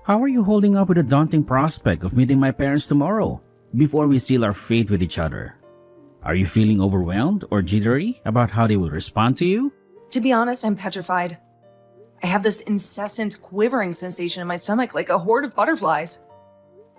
How are you holding up with the daunting prospect of meeting my parents tomorrow, before we seal our fate with each other? Are you feeling overwhelmed or jittery about how they will respond to you? To be honest, I'm petrified. I have this incessant quivering sensation in my stomach like a horde of butterflies.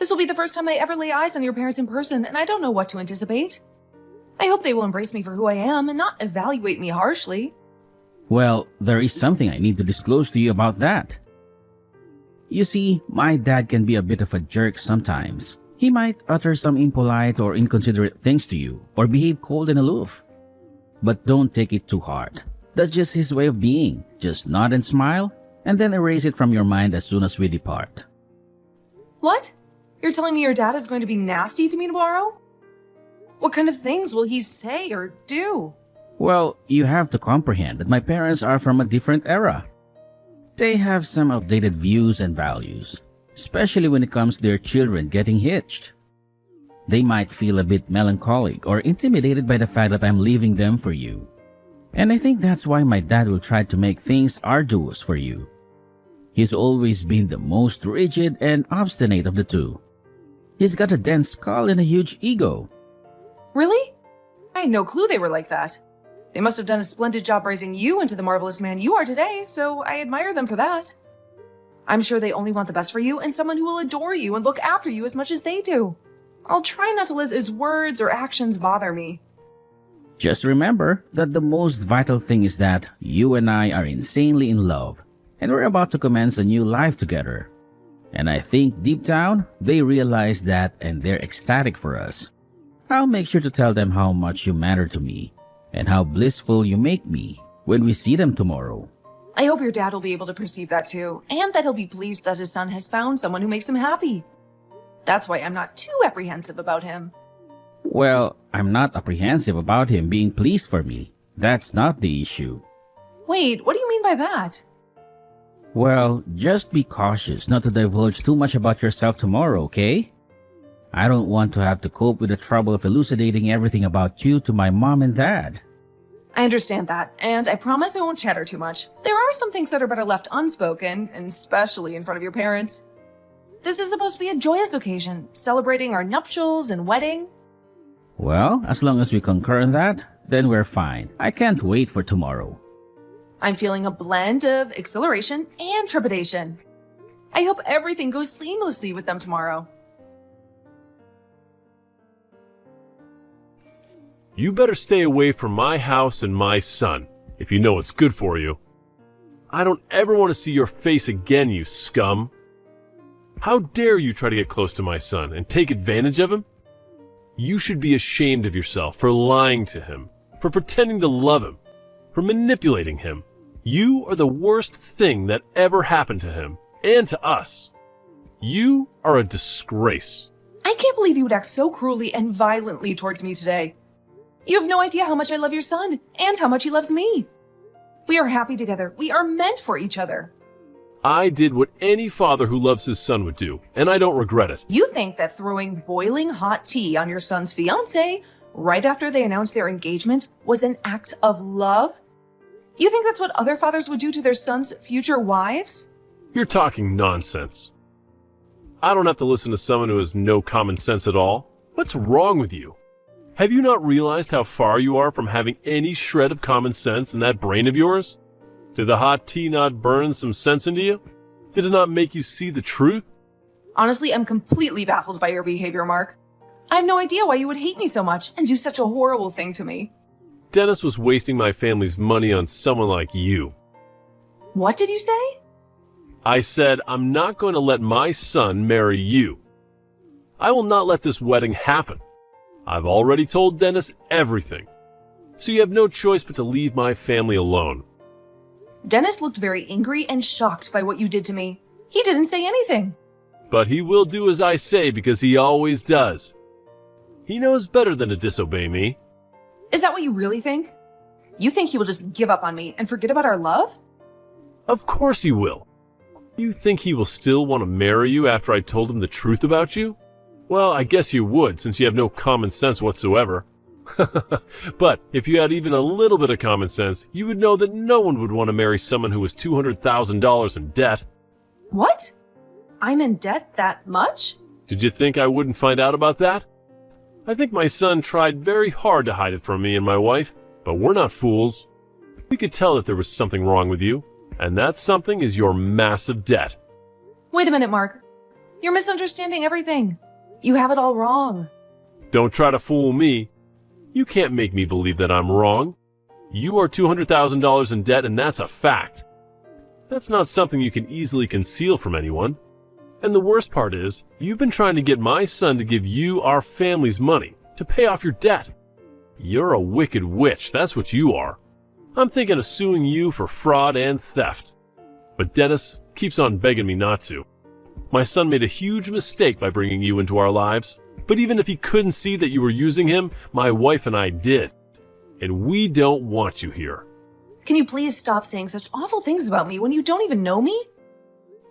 This will be the first time I ever lay eyes on your parents in person, and I don't know what to anticipate. I hope they will embrace me for who I am and not evaluate me harshly. Well, there is something I need to disclose to you about that. You see, my dad can be a bit of a jerk sometimes. He might utter some impolite or inconsiderate things to you, or behave cold and aloof. But don't take it too hard. That's just his way of being. Just nod and smile, and then erase it from your mind as soon as we depart. What? You're telling me your dad is going to be nasty to me tomorrow? What kind of things will he say or do? Well, you have to comprehend that my parents are from a different era. They have some outdated views and values, especially when it comes to their children getting hitched. They might feel a bit melancholic or intimidated by the fact that I'm leaving them for you. And I think that's why my dad will try to make things arduous for you. He's always been the most rigid and obstinate of the two. He's got a dense skull and a huge ego. Really? I had no clue they were like that. They must have done a splendid job raising you into the marvelous man you are today, so I admire them for that. I'm sure they only want the best for you and someone who will adore you and look after you as much as they do. I'll try not to let his words or actions bother me. Just remember that the most vital thing is that you and I are insanely in love, and we're about to commence a new life together. And I think deep down, they realize that and they're ecstatic for us. I'll make sure to tell them how much you matter to me, and how blissful you make me when we see them tomorrow. I hope your dad will be able to perceive that too, and that he'll be pleased that his son has found someone who makes him happy. That's why I'm not too apprehensive about him. Well, I'm not apprehensive about him being pleased for me. That's not the issue. Wait, what do you mean by that? Well, just be cautious not to divulge too much about yourself tomorrow, okay? I don't want to have to cope with the trouble of elucidating everything about you to my mom and dad. I understand that, and I promise I won't chatter too much. There are some things that are better left unspoken, and especially in front of your parents. This is supposed to be a joyous occasion, celebrating our nuptials and wedding. Well, as long as we concur in that, then we're fine. I can't wait for tomorrow. I'm feeling a blend of exhilaration and trepidation. I hope everything goes seamlessly with them tomorrow. You better stay away from my house and my son, if you know what's good for you. I don't ever want to see your face again, you scum. How dare you try to get close to my son and take advantage of him? You should be ashamed of yourself for lying to him, for pretending to love him, for manipulating him. You are the worst thing that ever happened to him, and to us. You are a disgrace. I can't believe you would act so cruelly and violently towards me today. You have no idea how much I love your son, and how much he loves me. We are happy together. We are meant for each other. I did what any father who loves his son would do, and I don't regret it. You think that throwing boiling hot tea on your son's fiancée right after they announced their engagement was an act of love? You think that's what other fathers would do to their sons' future wives? You're talking nonsense. I don't have to listen to someone who has no common sense at all. What's wrong with you? Have you not realized how far you are from having any shred of common sense in that brain of yours? Did the hot tea not burn some sense into you? Did it not make you see the truth? Honestly, I'm completely baffled by your behavior, Mark. I have no idea why you would hate me so much and do such a horrible thing to me. Dennis was wasting my family's money on someone like you. What did you say? I said I'm not going to let my son marry you. I will not let this wedding happen. I've already told Dennis everything. So you have no choice but to leave my family alone. Dennis looked very angry and shocked by what you did to me. He didn't say anything. But he will do as I say because he always does. He knows better than to disobey me. Is that what you really think? You think he will just give up on me and forget about our love? Of course he will. You think he will still want to marry you after I told him the truth about you? Well, I guess you would, since you have no common sense whatsoever. But if you had even a little bit of common sense, you would know that no one would want to marry someone who was $200,000 in debt. What? I'm in debt that much? Did you think I wouldn't find out about that? I think my son tried very hard to hide it from me and my wife, but we're not fools. We could tell that there was something wrong with you, and that something is your massive debt. Wait a minute, Mark. You're misunderstanding everything. You have it all wrong. Don't try to fool me. You can't make me believe that I'm wrong. You are $200,000 in debt, and that's a fact. That's not something you can easily conceal from anyone. And the worst part is, you've been trying to get my son to give you our family's money to pay off your debt. You're a wicked witch, that's what you are. I'm thinking of suing you for fraud and theft. But Dennis keeps on begging me not to. My son made a huge mistake by bringing you into our lives. But even if he couldn't see that you were using him, my wife and I did. And we don't want you here. Can you please stop saying such awful things about me when you don't even know me?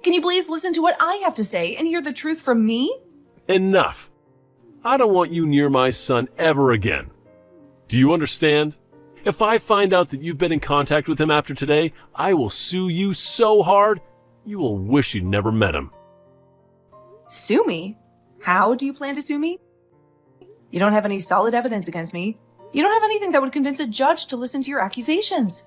Can you please listen to what I have to say and hear the truth from me? Enough. I don't want you near my son ever again. Do you understand? If I find out that you've been in contact with him after today, I will sue you so hard, you will wish you'd never met him. Sue me? How do you plan to sue me? You don't have any solid evidence against me. You don't have anything that would convince a judge to listen to your accusations.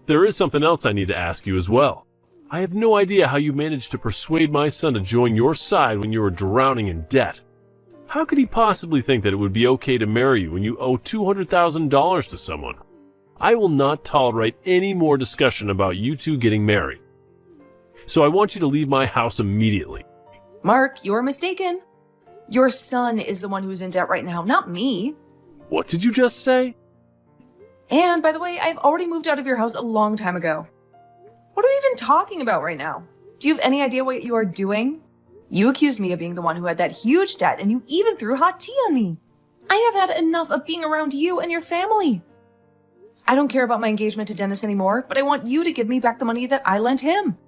There is something else I need to ask you as well. I have no idea how you managed to persuade my son to join your side when you were drowning in debt. How could he possibly think that it would be okay to marry you when you owe $200,000 to someone? I will not tolerate any more discussion about you two getting married. So I want you to leave my house immediately. Mark, you're mistaken. Your son is the one who is in debt right now, not me. What did you just say? And by the way, I've already moved out of your house a long time ago. What are we even talking about right now? Do you have any idea what you are doing? You accused me of being the one who had that huge debt, and you even threw hot tea on me. I have had enough of being around you and your family. I don't care about my engagement to Dennis anymore, but I want you to give me back the money that I lent him.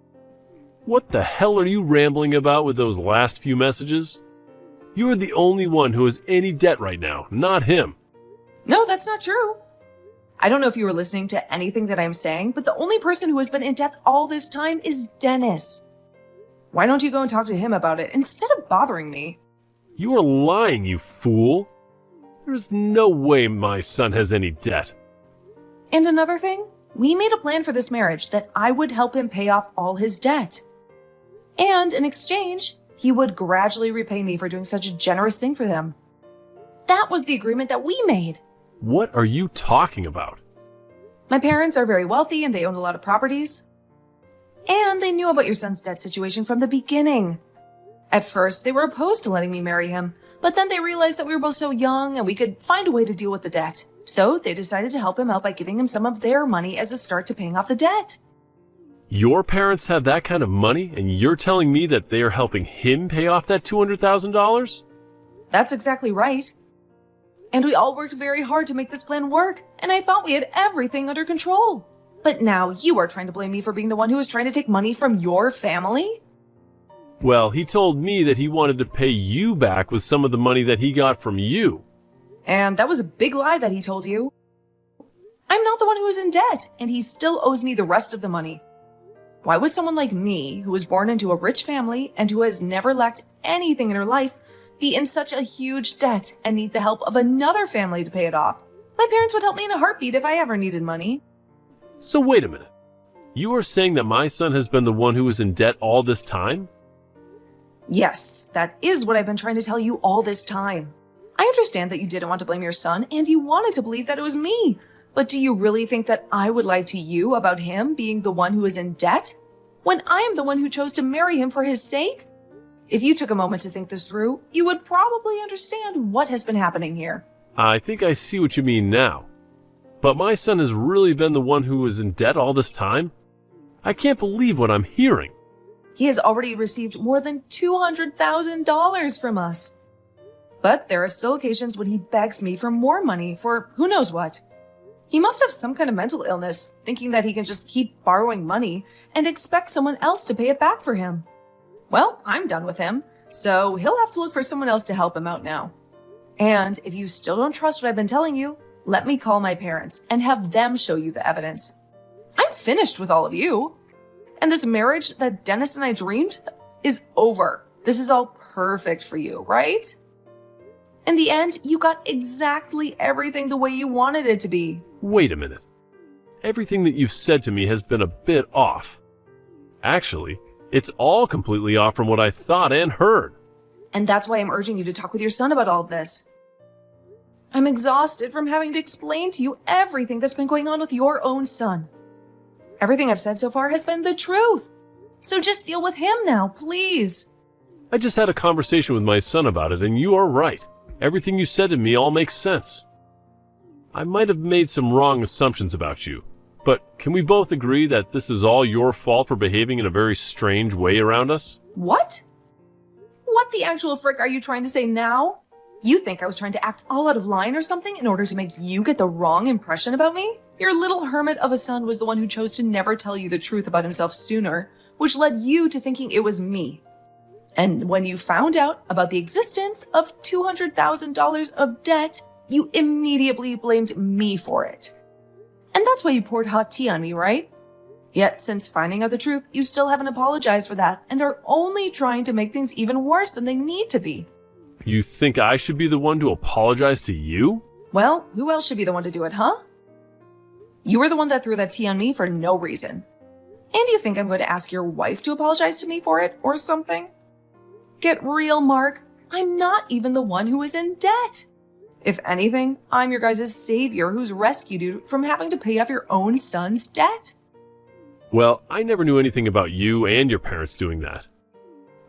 What the hell are you rambling about with those last few messages? You are the only one who has any debt right now, not him. No, that's not true. I don't know if you were listening to anything that I'm saying, but the only person who has been in debt all this time is Dennis. Why don't you go and talk to him about it instead of bothering me? You are lying, you fool. There's no way my son has any debt. And another thing, we made a plan for this marriage that I would help him pay off all his debt. And in exchange, he would gradually repay me for doing such a generous thing for him. That was the agreement that we made. What are you talking about? My parents are very wealthy and they owned a lot of properties. And they knew about your son's debt situation from the beginning. At first, they were opposed to letting me marry him, but then they realized that we were both so young and we could find a way to deal with the debt. So they decided to help him out by giving him some of their money as a start to paying off the debt. Your parents have that kind of money, and you're telling me that they are helping him pay off that $200,000? That's exactly right. And we all worked very hard to make this plan work, and I thought we had everything under control. But now you are trying to blame me for being the one who is trying to take money from your family? Well, he told me that he wanted to pay you back with some of the money that he got from you. And that was a big lie that he told you. I'm not the one who is in debt, and he still owes me the rest of the money. Why would someone like me, who was born into a rich family and who has never lacked anything in her life, be in such a huge debt and need the help of another family to pay it off? My parents would help me in a heartbeat if I ever needed money. So wait a minute. You are saying that my son has been the one who was in debt all this time? Yes, that is what I've been trying to tell you all this time. I understand that you didn't want to blame your son and you wanted to believe that it was me. But do you really think that I would lie to you about him being the one who is in debt? When I am the one who chose to marry him for his sake? If you took a moment to think this through, you would probably understand what has been happening here. I think I see what you mean now. But my son has really been the one who was in debt all this time? I can't believe what I'm hearing. He has already received more than $200,000 from us. But there are still occasions when he begs me for more money for who knows what. He must have some kind of mental illness, thinking that he can just keep borrowing money and expect someone else to pay it back for him. Well, I'm done with him, so he'll have to look for someone else to help him out now. And if you still don't trust what I've been telling you, let me call my parents and have them show you the evidence. I'm finished with all of you. And this marriage that Dennis and I dreamed, is over. This is all perfect for you, right? In the end, you got exactly everything the way you wanted it to be. Wait a minute. Everything that you've said to me has been a bit off. Actually, it's all completely off from what I thought and heard. And that's why I'm urging you to talk with your son about all of this. I'm exhausted from having to explain to you everything that's been going on with your own son. Everything I've said so far has been the truth. So just deal with him now, please. I just had a conversation with my son about it, and you are right. Everything you said to me all makes sense. I might have made some wrong assumptions about you, but can we both agree that this is all your fault for behaving in a very strange way around us? What? What the actual frick are you trying to say now? You think I was trying to act all out of line or something in order to make you get the wrong impression about me? Your little hermit of a son was the one who chose to never tell you the truth about himself sooner, which led you to thinking it was me. And when you found out about the existence of $200,000 of debt, you immediately blamed me for it. And that's why you poured hot tea on me, right? Yet, since finding out the truth, you still haven't apologized for that and are only trying to make things even worse than they need to be. You think I should be the one to apologize to you? Well, who else should be the one to do it, huh? You were the one that threw that tea on me for no reason. And you think I'm going to ask your wife to apologize to me for it or something? Get real, Mark. I'm not even the one who is in debt. If anything, I'm your guys' savior who's rescued you from having to pay off your own son's debt. Well, I never knew anything about you and your parents doing that.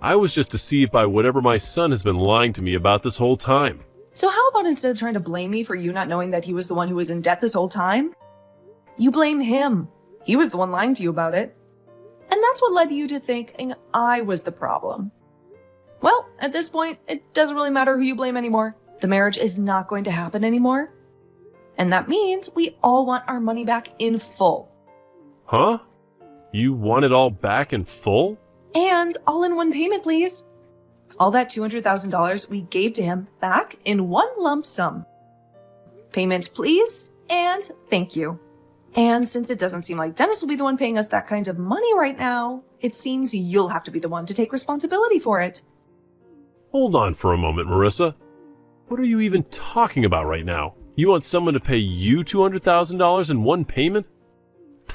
I was just deceived by whatever my son has been lying to me about this whole time. So how about instead of trying to blame me for you not knowing that he was the one who was in debt this whole time, you blame him. He was the one lying to you about it. And that's what led you to thinking I was the problem. Well, at this point, it doesn't really matter who you blame anymore. The marriage is not going to happen anymore. And that means we all want our money back in full. Huh? You want it all back in full? And all in one payment, please. All that $200,000 we gave to him back in one lump sum. Payment, please, and thank you. And since it doesn't seem like Dennis will be the one paying us that kind of money right now, it seems you'll have to be the one to take responsibility for it. Hold on for a moment, Marissa. What are you even talking about right now? You want someone to pay you $200,000 in one payment?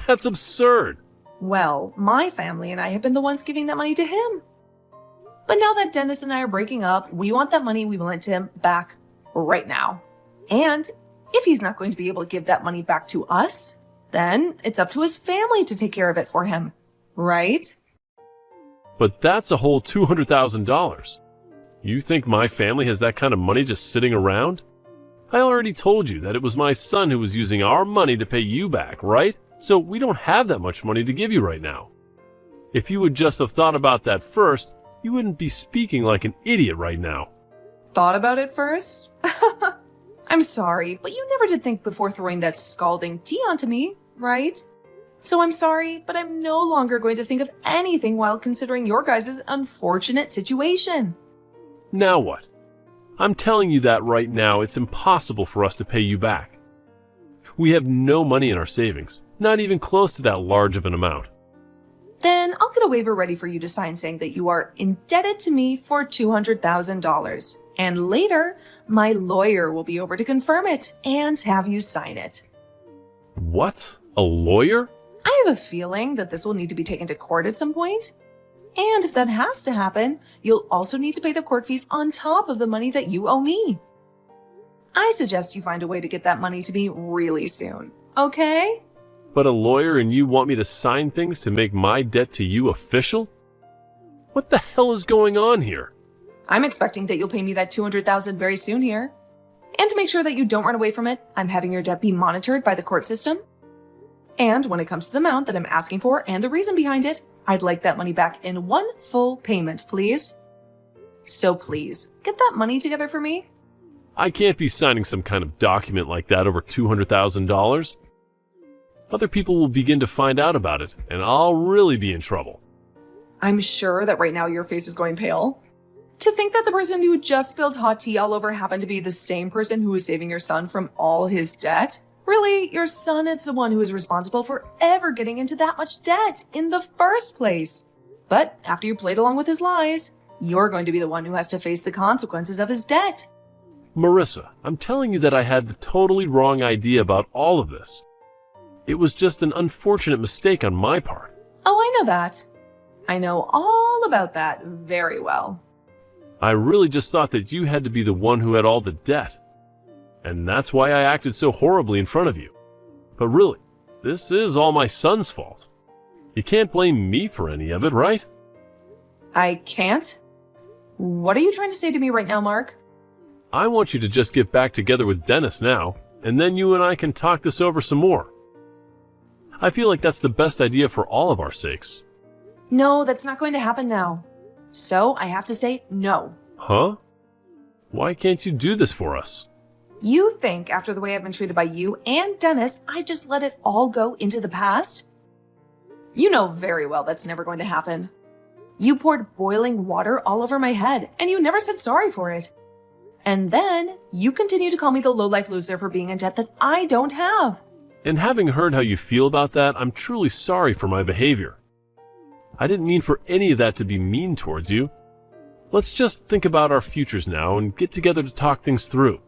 That's absurd. Well, my family and I have been the ones giving that money to him. But now that Dennis and I are breaking up, we want that money we lent to him back right now. And if he's not going to be able to give that money back to us, then it's up to his family to take care of it for him, right? But that's a whole $200,000. You think my family has that kind of money just sitting around? I already told you that it was my son who was using our money to pay you back, right? So we don't have that much money to give you right now. If you would just have thought about that first, you wouldn't be speaking like an idiot right now. Thought about it first? I'm sorry, but you never did think before throwing that scalding tea onto me, right? So I'm sorry, but I'm no longer going to think of anything while considering your guys' unfortunate situation. Now what? I'm telling you that right now it's impossible for us to pay you back. We have no money in our savings, not even close to that large of an amount. Then I'll get a waiver ready for you to sign saying that you are indebted to me for $200,000. And later, my lawyer will be over to confirm it and have you sign it. What? A lawyer? I have a feeling that this will need to be taken to court at some point. And if that has to happen, you'll also need to pay the court fees on top of the money that you owe me. I suggest you find a way to get that money to me really soon, okay? But a lawyer and you want me to sign things to make my debt to you official? What the hell is going on here? I'm expecting that you'll pay me that $200,000 very soon here. And to make sure that you don't run away from it, I'm having your debt be monitored by the court system. And when it comes to the amount that I'm asking for and the reason behind it, I'd like that money back in one full payment, please. So please, get that money together for me. I can't be signing some kind of document like that over $200,000. Other people will begin to find out about it, and I'll really be in trouble. I'm sure that right now your face is going pale. To think that the person who just spilled hot tea all over happened to be the same person who was saving your son from all his debt? Really, your son is the one who is responsible for ever getting into that much debt in the first place. But after you played along with his lies, you're going to be the one who has to face the consequences of his debt. Marissa, I'm telling you that I had the totally wrong idea about all of this. It was just an unfortunate mistake on my part. Oh, I know that. I know all about that very well. I really just thought that you had to be the one who had all the debt. And that's why I acted so horribly in front of you. But really, this is all my son's fault. You can't blame me for any of it, right? I can't? What are you trying to say to me right now, Mark? I want you to just get back together with Dennis now, and then you and I can talk this over some more. I feel like that's the best idea for all of our sakes. No, that's not going to happen now. So I have to say no. Huh? Why can't you do this for us? You think after the way I've been treated by you and Dennis, I just let it all go into the past? You know very well that's never going to happen. You poured boiling water all over my head, and you never said sorry for it. And then you continue to call me the lowlife loser for being in debt that I don't have. And having heard how you feel about that, I'm truly sorry for my behavior. I didn't mean for any of that to be mean towards you. Let's just think about our futures now and get together to talk things through.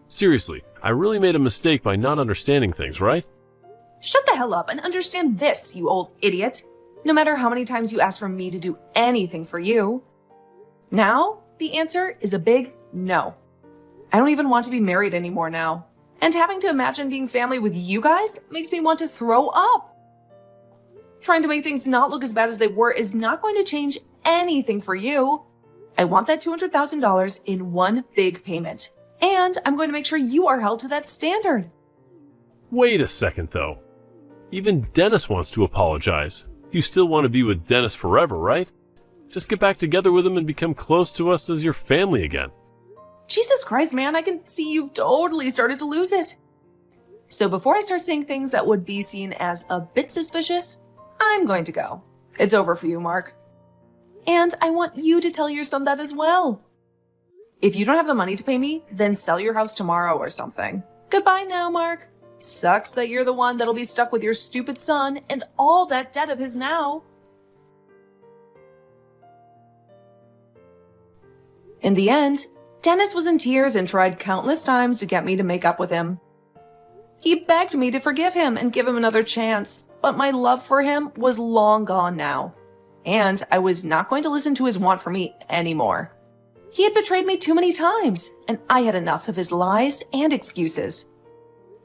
Seriously, I really made a mistake by not understanding things, right? Shut the hell up and understand this, you old idiot. No matter how many times you ask for me to do anything for you. Now, the answer is a big no. I don't even want to be married anymore now. And having to imagine being family with you guys makes me want to throw up. Trying to make things not look as bad as they were is not going to change anything for you. I want that $200,000 in one big payment. And I'm going to make sure you are held to that standard. Wait a second, though. Even Dennis wants to apologize. You still want to be with Dennis forever, right? Just get back together with him and become close to us as your family again. Jesus Christ, man, I can see you've totally started to lose it. So before I start saying things that would be seen as a bit suspicious, I'm going to go. It's over for you, Mark. And I want you to tell your son that as well. If you don't have the money to pay me, then sell your house tomorrow or something. Goodbye now, Mark. Sucks that you're the one that'll be stuck with your stupid son and all that debt of his now. In the end, Dennis was in tears and tried countless times to get me to make up with him. He begged me to forgive him and give him another chance, but my love for him was long gone now. And I was not going to listen to his want for me anymore. He had betrayed me too many times, and I had enough of his lies and excuses.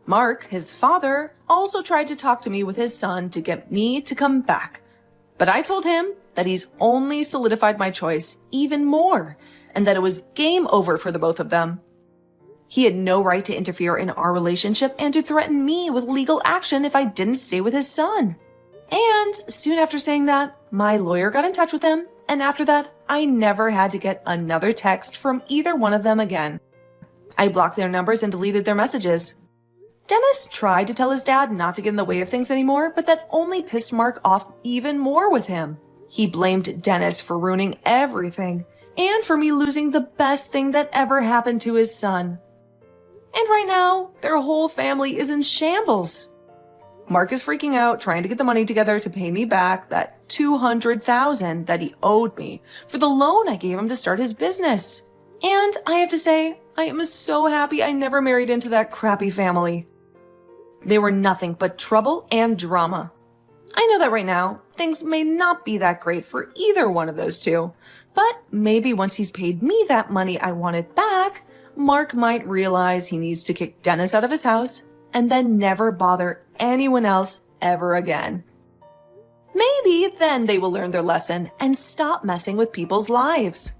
Mark, his father, also tried to talk to me with his son to get me to come back. But I told him that he's only solidified my choice even more, and that it was game over for the both of them. He had no right to interfere in our relationship and to threaten me with legal action if I didn't stay with his son. And soon after saying that, my lawyer got in touch with him, and after that, I never had to get another text from either one of them again. I blocked their numbers and deleted their messages. Dennis tried to tell his dad not to get in the way of things anymore, but that only pissed Mark off even more with him. He blamed Dennis for ruining everything, and for me losing the best thing that ever happened to his son. And right now, their whole family is in shambles. Mark is freaking out, trying to get the money together to pay me back that $200,000 that he owed me for the loan I gave him to start his business. And I have to say, I am so happy I never married into that crappy family. They were nothing but trouble and drama. I know that right now, things may not be that great for either one of those two, but maybe once he's paid me that money I wanted back, Mark might realize he needs to kick Dennis out of his house and then never bother anyone else ever again. Maybe then they will learn their lesson and stop messing with people's lives.